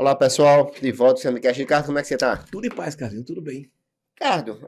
Olá, pessoal. De volta, do Sandcast. Ricardo, como é que você tá? Tudo em paz, Carlinhos, tudo bem. Ricardo,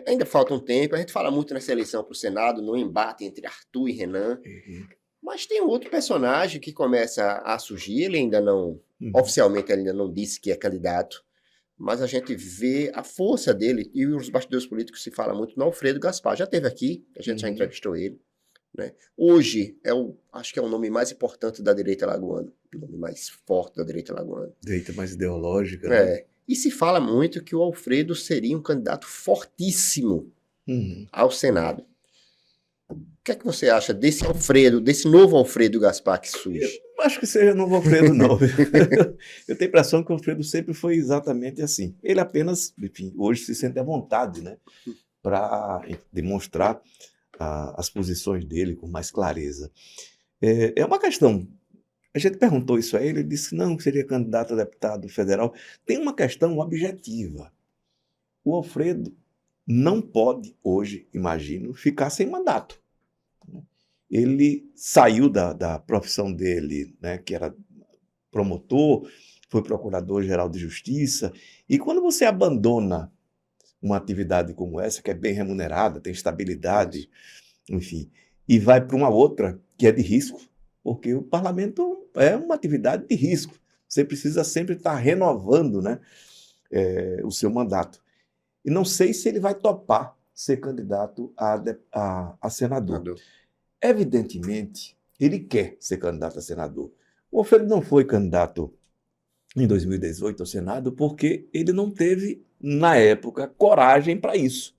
ainda falta um tempo. A gente fala muito nessa eleição para o Senado, no embate entre Arthur e Renan. Uhum. Mas tem um outro personagem que começa a surgir. Ele ainda não, Uhum. oficialmente, ele ainda não disse que é candidato. Mas a gente vê a força dele. E os bastidores políticos se fala muito no Alfredo Gaspar. Já esteve aqui, a gente já Uhum. entrevistou ele. Né? Hoje, acho que é o nome mais importante da direita alagoana. O nome mais forte da direita alagoana. Direita mais ideológica, né? E se fala muito que o Alfredo seria um candidato fortíssimo Uhum. ao Senado. O que é que você acha desse Alfredo, desse novo Alfredo Gaspar que surge? Eu acho que seja novo Alfredo, não. Eu tenho a impressão que o Alfredo sempre foi exatamente assim. Ele apenas, enfim, hoje se sente à vontade, né? Para demonstrar as posições dele com mais clareza. É uma questão. A gente perguntou isso a ele, ele disse que não, que seria candidato a deputado federal. Tem uma questão objetiva. O Alfredo não pode hoje, imagino, ficar sem mandato. Ele saiu da profissão dele, né, que era promotor, foi procurador-geral de justiça, e quando você abandona uma atividade como essa, que é bem remunerada, tem estabilidade, enfim, e vai para uma outra que é de risco, porque o parlamento é uma atividade de risco. Você precisa sempre estar renovando, né, o seu mandato. E não sei se ele vai topar ser candidato a senador. Evidentemente, ele quer ser candidato a senador. O Alfredo não foi candidato em 2018 ao Senado porque ele não teve, na época, coragem para isso.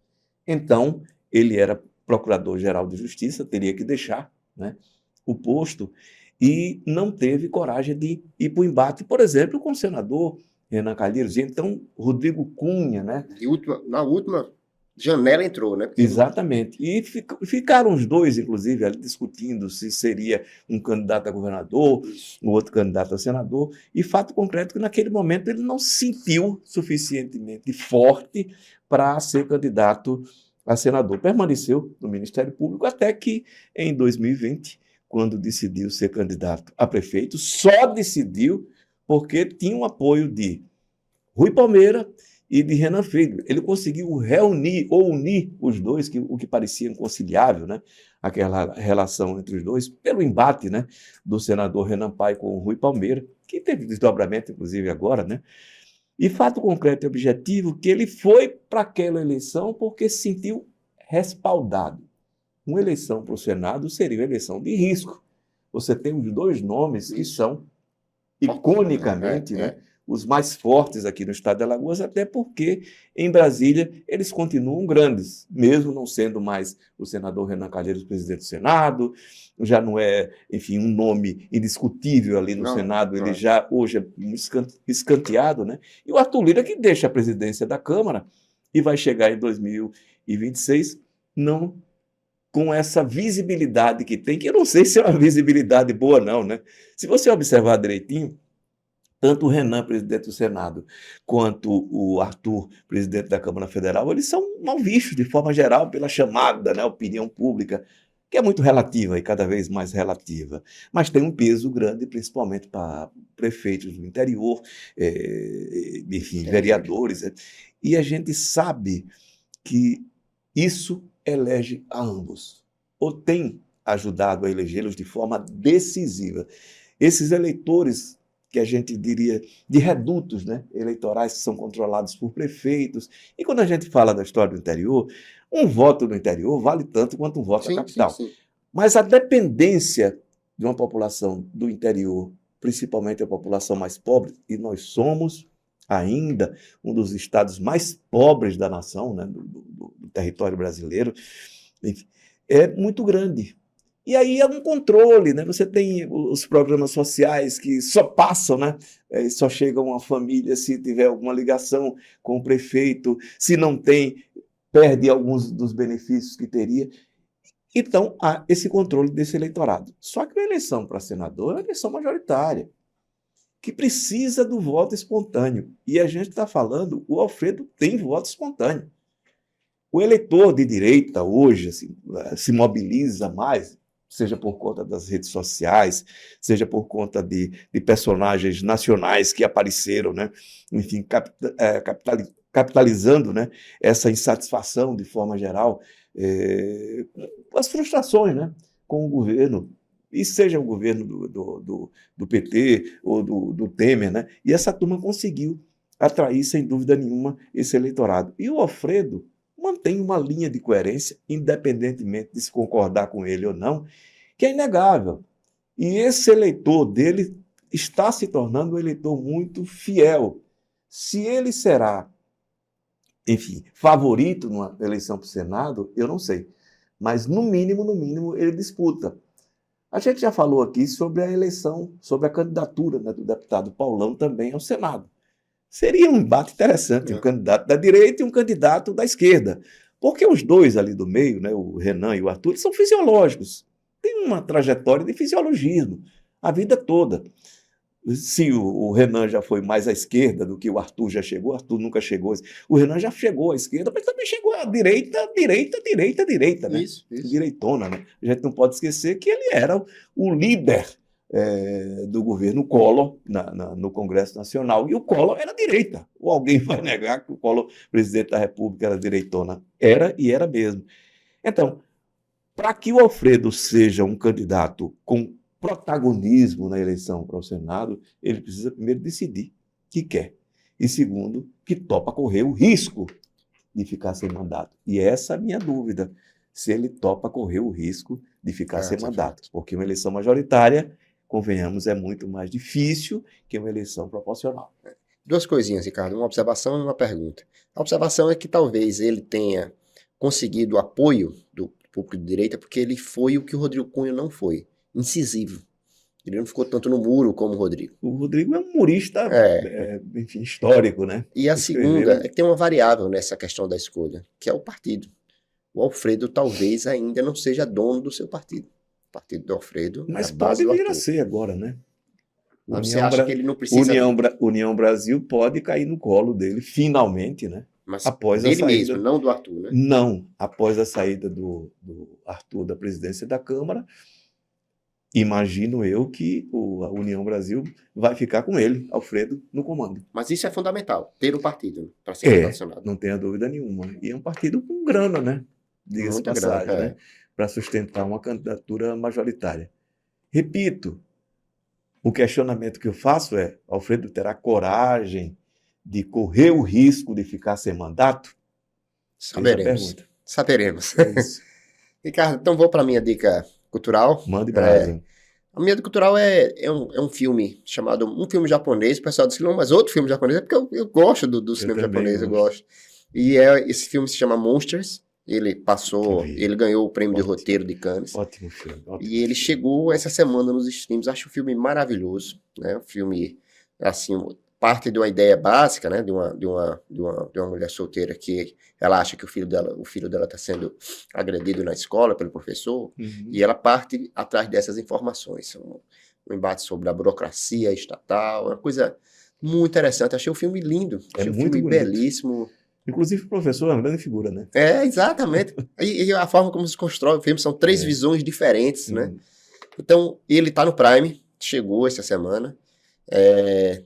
Então, ele era procurador-geral de justiça, teria que deixar, né, o posto, e não teve coragem de ir para o embate, por exemplo, com o senador Renan Calheiros. Então, Rodrigo Cunha, né? Na última janela entrou, né? Exatamente. E ficaram os dois, inclusive, ali discutindo se seria um candidato a governador, o outro candidato a senador. E fato concreto que, naquele momento, ele não se sentiu suficientemente forte para ser candidato a senador. Permaneceu no Ministério Público até que, em 2020, quando decidiu ser candidato a prefeito, só decidiu porque tinha o apoio de Rui Palmeira e de Renan Filho. Ele conseguiu reunir ou unir os dois, o que parecia inconciliável, né? Aquela relação entre os dois, pelo embate, né, do senador Renan Pai com o Rui Palmeira, que teve desdobramento, inclusive, agora, né? E fato concreto e objetivo que ele foi para aquela eleição porque se sentiu respaldado. Uma eleição para o Senado seria uma eleição de risco. Você tem os dois nomes que são iconicamente, né, os mais fortes aqui no estado de Alagoas, até porque em Brasília eles continuam grandes, mesmo não sendo mais o senador Renan Calheiros presidente do Senado, já não é, enfim, um nome indiscutível ali no Senado, ele já hoje é escanteado, né? E o Arthur Lira, que deixa a presidência da Câmara e vai chegar em 2026, não com essa visibilidade que tem, que eu não sei se é uma visibilidade boa não, né? Se você observar direitinho, tanto o Renan, presidente do Senado, quanto o Arthur, presidente da Câmara Federal, eles são mal vistos, de forma geral, pela chamada, né, opinião pública, que é muito relativa e cada vez mais relativa, mas tem um peso grande, principalmente para prefeitos do interior, enfim, vereadores, e a gente sabe que isso elege a ambos, ou tem ajudado a elegê-los de forma decisiva. Esses eleitores que a gente diria de redutos, né, eleitorais que são controlados por prefeitos. E quando a gente fala da história do interior, um voto no interior vale tanto quanto um voto na capital. Sim. Mas a dependência de uma população do interior, principalmente a população mais pobre, e nós somos ainda um dos estados mais pobres da nação, né, do território brasileiro, é muito grande. E aí é um controle, né? Você tem os programas sociais que só passam, né? Só chega uma família se tiver alguma ligação com o prefeito, se não tem, perde alguns dos benefícios que teria. Então, há esse controle desse eleitorado. Só que a eleição para senador é uma eleição majoritária, que precisa do voto espontâneo. E a gente está falando, o Alfredo tem voto espontâneo. O eleitor de direita hoje assim, se mobiliza mais, seja por conta das redes sociais, seja por conta de personagens nacionais que apareceram, né? Enfim, capitalizando, né, essa insatisfação de forma geral, as frustrações, né, com o governo, e seja o governo do PT ou do Temer, né? E essa turma conseguiu atrair, sem dúvida nenhuma, esse eleitorado. E o Alfredo mantém uma linha de coerência, independentemente de se concordar com ele ou não, que é inegável. E esse eleitor dele está se tornando um eleitor muito fiel. Se ele será, enfim, favorito numa eleição para o Senado, eu não sei. Mas, no mínimo, ele disputa. A gente já falou aqui sobre a eleição, sobre a candidatura, né, do deputado Paulão também ao Senado. Seria um embate interessante, um candidato da direita e um candidato da esquerda. Porque os dois ali do meio, né, o Renan e o Arthur, são fisiológicos. Tem uma trajetória de fisiologismo a vida toda. Se o Renan já foi mais à esquerda do que o Arthur já chegou, o Arthur nunca chegou. O Renan já chegou à esquerda, mas também chegou à direita, né? Isso. Direitona, né? A gente não pode esquecer que ele era o líder do governo Collor no Congresso Nacional. E o Collor era direita. Ou alguém vai negar que o Collor, presidente da República, era direitona? Era e era mesmo. Então, para que o Alfredo seja um candidato com protagonismo na eleição para o Senado, ele precisa primeiro decidir que quer. E segundo, que topa correr o risco de ficar sem mandato. E essa é a minha dúvida, se ele topa correr o risco de ficar sem mandato. Porque uma eleição majoritária, convenhamos, é muito mais difícil que uma eleição proporcional. Duas coisinhas, Ricardo, uma observação e uma pergunta. A observação é que talvez ele tenha conseguido o apoio do público de direita porque ele foi o que o Rodrigo Cunha não foi, incisivo. Ele não ficou tanto no muro como o Rodrigo. O Rodrigo é um humorista, enfim, histórico, né? E a segunda é que tem uma variável nessa questão da escolha, que é o partido. O Alfredo talvez ainda não seja dono do seu partido. O partido do Alfredo mas é a base pode do vir a Arthur. ser agora, né? Mas você acha que ele não precisa... União Brasil pode cair no colo dele, finalmente, né? Mas após dele a saída, mesmo, não do Arthur, né? Não, após a saída do Arthur da presidência da Câmara, imagino eu que a União Brasil vai ficar com ele, Alfredo, no comando. Mas isso é fundamental, ter o partido para ser relacionado. Não tenha dúvida nenhuma. E é um partido com grana, né? Diga-se de passagem, né? Para sustentar uma candidatura majoritária. Repito, o questionamento que eu faço é: Alfredo terá coragem de correr o risco de ficar sem mandato? Saberemos. É isso. Ricardo, então vou para a minha dica cultural. Mande brasa. A minha dica cultural é um filme chamado, um filme japonês. O pessoal diz que não, mas outro filme japonês, é porque eu gosto do cinema japonês, eu gosto. E esse filme se chama Monsters. Ele ganhou o prêmio de roteiro de Cannes. Ótimo filme. E ele chegou essa semana nos streams. Acho o filme maravilhoso, né? O filme, assim, parte de uma ideia básica, né? De uma mulher solteira que ela acha que o filho dela está sendo agredido na escola pelo professor. E ela parte atrás dessas informações. Um embate sobre a burocracia estatal, uma coisa muito interessante. Achei o filme lindo. Achei muito filme bonito. Belíssimo. Inclusive, o professor é uma grande figura, né? Exatamente. E a forma como se constrói o filme, são 3 visões diferentes, né? Então, ele tá no Prime, chegou essa semana,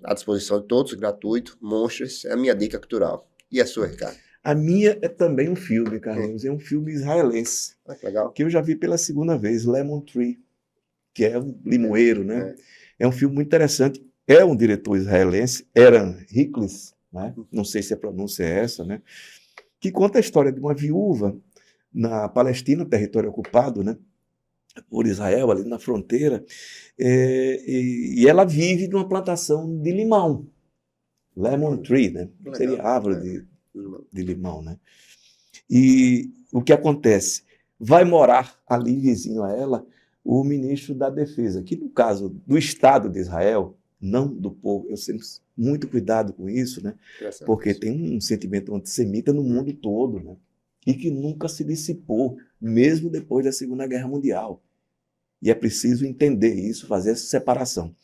à disposição de todos, gratuito, Monstros, é a minha dica cultural. E a sua, Ricardo? A minha é também um filme, Carlinhos, é um filme israelense, que legal. Que eu já vi pela segunda vez, Lemon Tree, que é um limoeiro, né? É um filme muito interessante, é um diretor israelense, Eran Hickless, né? Não sei se a pronúncia é essa, né? Que conta a história de uma viúva na Palestina, território ocupado, né? Por Israel, ali na fronteira, e ela vive numa plantação de limão, lemon tree, né? Seria árvore de limão, né? E o que acontece? Vai morar ali vizinho a ela o ministro da Defesa, que no caso do Estado de Israel, não do povo, eu sempre muito cuidado com isso, né? Porque tem um sentimento antissemita no mundo todo, né? E que nunca se dissipou, mesmo depois da Segunda Guerra Mundial. E é preciso entender isso, fazer essa separação.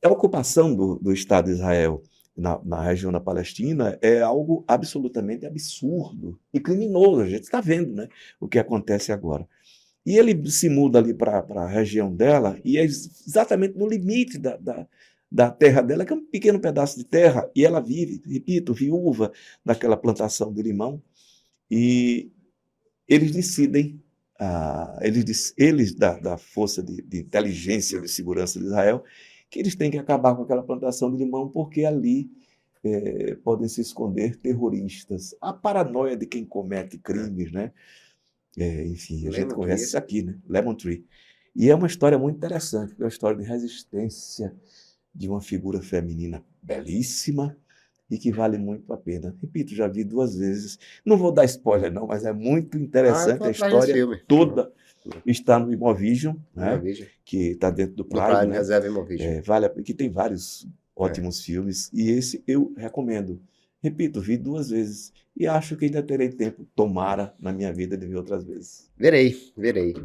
A ocupação do Estado de Israel na região da Palestina é algo absolutamente absurdo e criminoso. A gente está vendo, né, o que acontece agora. E ele se muda ali para a região dela, e é exatamente no limite da terra dela, que é um pequeno pedaço de terra, e ela vive, repito, viúva daquela plantação de limão, e eles decidem, eles da Força de Inteligência de Segurança de Israel, que eles têm que acabar com aquela plantação de limão, porque ali podem se esconder terroristas. A paranoia de quem comete crimes, né? Enfim, a gente Lemon conhece Tree. isso aqui, né? Lemon Tree. E é uma história muito interessante, é uma história de resistência de uma figura feminina belíssima e que vale muito a pena. Repito, já vi 2 vezes. Não vou dar spoiler, não, mas é muito Ah, eu interessante vou a atrás desse história filme. toda. Está no Imovision, Uma né? Vision. Que está dentro do No Prime, Prime, né? reserva Imovision. Vale que tem vários ótimos filmes, e esse eu recomendo. Repito, vi 2 vezes e acho que ainda terei tempo, tomara, na minha vida, de ver outras vezes. Verei.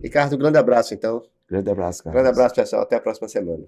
Ricardo, um grande abraço, então. Grande abraço, Grande Carlos. abraço, pessoal. Até a próxima semana.